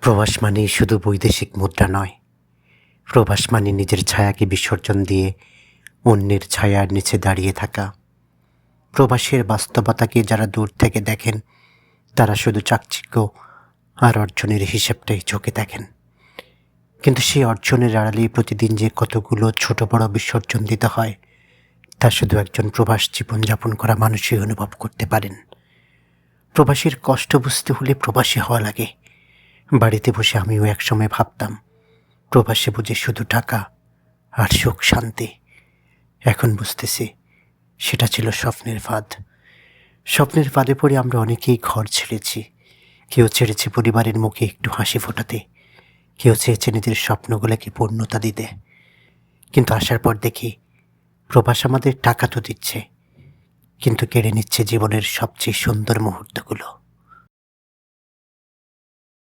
প্রবাস মানে শুধু বৈদেশিক মুদ্রা নয়, প্রবাস মানে নিজের ছায়াকে বিসর্জন দিয়ে অন্যের ছায়ার নিচে দাঁড়িয়ে থাকা। প্রবাসের বাস্তবতাকে যারা দূর থেকে দেখেন তারা শুধু চাকচিক্য আর অর্জনের হিসেবটাই চোখে দেখেন, কিন্তু সেই অর্জনের আড়ালে প্রতিদিন যে কতগুলো ছোট বড় বিসর্জন দিতে হয় তা শুধু একজন প্রবাস জীবনযাপন করা মানুষই অনুভব করতে পারেন। প্রবাসীর কষ্ট বুঝতে হলে প্রবাসী হওয়া লাগে। বাড়িতে বসে আমিও একসময় ভাবতাম প্রবাসে বুঝে শুধু টাকা আর সুখ শান্তি। এখন বুঝতেছি সেটা ছিল স্বপ্নের ফাঁদ। স্বপ্নের ফাঁদে পড়ে আমরা অনেকেই ঘর ছেড়েছি। কেউ ছেড়েছে পরিবারের মুখে একটু হাসি ফোটাতে, কেউ চেয়েছে নিজের স্বপ্নগুলোকে পূর্ণতা দিতে। কিন্তু আসার পর দেখি প্রবাস আমাদের টাকা তো দিচ্ছে, কিন্তু কেড়ে নিচ্ছে জীবনের সবচেয়ে সুন্দর মুহূর্তগুলো।